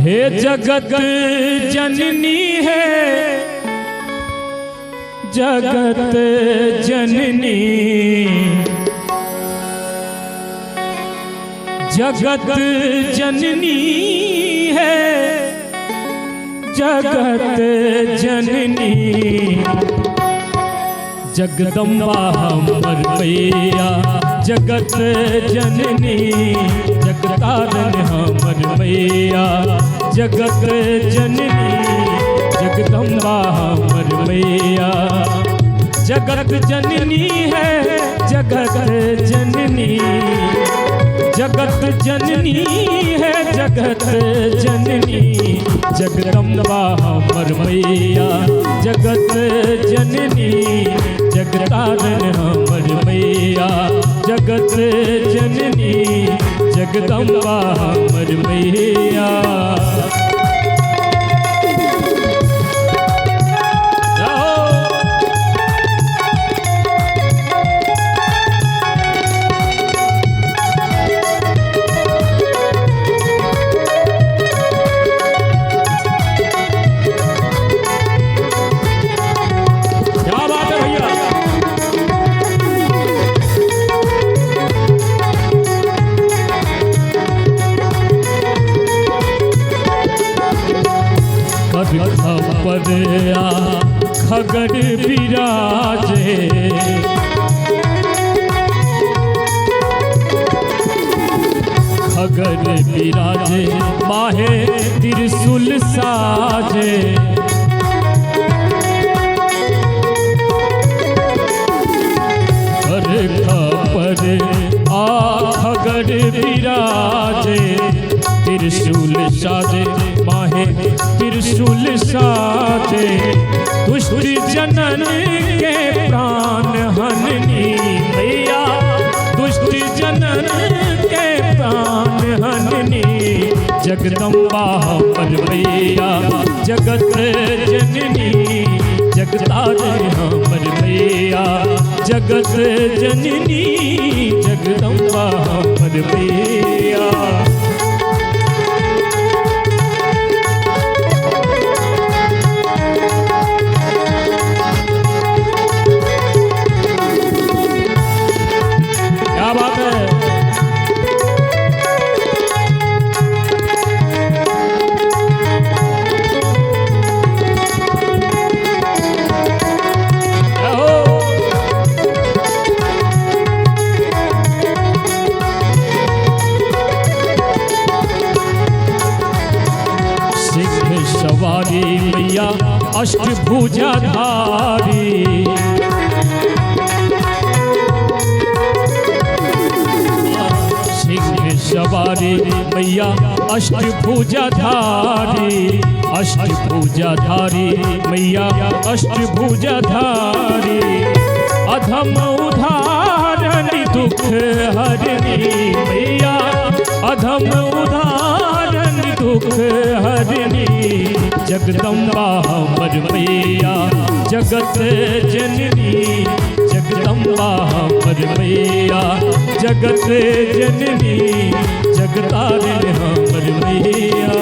हे जगत जननी है जगत जननी, जगत जननी है जगत जननी। जगदम्बा हमर मैया जगत जननी, जगतारन हमर मैया जगत जननी। जगदम्बा हमर मैया जगत जननी है जगत जननी, जगत जननी है जगत जननी। जगदम्बा हमर मैया जगत जननी, जगतारन हमर मैया जगत जननी। जगदम्बा हमर मैया खपरिया खगड़ विराजे, खगड़ विराजे माहे त्रिशूल साजे। खपर आ खगड़ विराजे, त्रिशूल साजे माहे त्रिशूल साजे। दुष्ट जनन के प्राण हननी मैया, दुष्ट जनन के प्राण हननी। जगदम्बा हमर मैया जगत जननी, जगतारन हमर मैया जगत जननी। जगदम्बा हमर मैया सवारी मैया अष्टभुजाधारी। सिंह सवारी मैया अष्टभुजाधारी, अष्टभुजाधारी मैया अष्टभुजाधारी। अधम उधारण दुख हरनी मैया, अधम उधारण दुख हरनी। जगदम्बा हमर मैया जगत जननी, जगदम्बा हमर मैया जगत जननी। जगतारन हमर मैया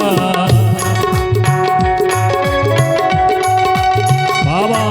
बाबा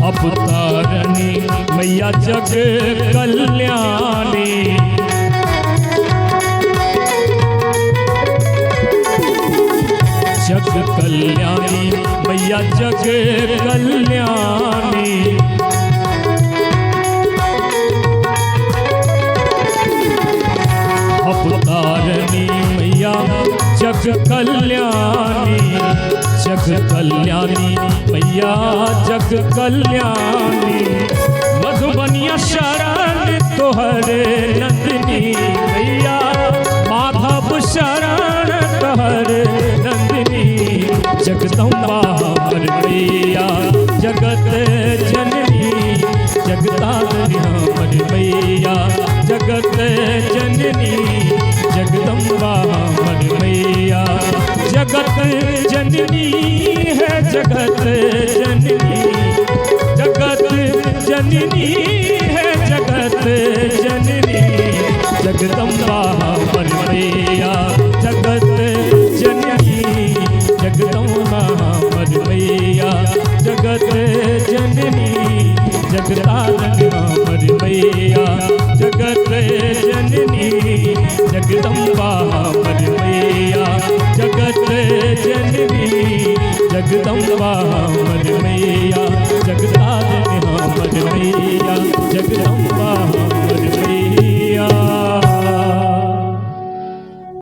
अवतारणी मैया जग कल्याणी। जग कल्याणी मैया जग कल्याणी। अवतारणी मैया जग कल्याणी, जग कल्याणी मैया जग कल्याणी। मधुबनिया शरण तोहरे नंदिनी मैया, माधव शरण तोहरे नंदिनी। जगदम्बा हमर मैया जगत जननी जगतारनी हमर मैया जगत जननी जगदम्बा हमर मैया जगत जननी है जगत जननी जगत जननी है जगत जननी जगदम्बा हमर मैया जगत जननी जगदम्बा हमर मैया जगत जननी जगतारनी हमर मैया जगत जननी जगदम्बा हमर मैया जगत जननी जगदम्बा हमर मैया जगतारनी हमर मैया जगदम्बा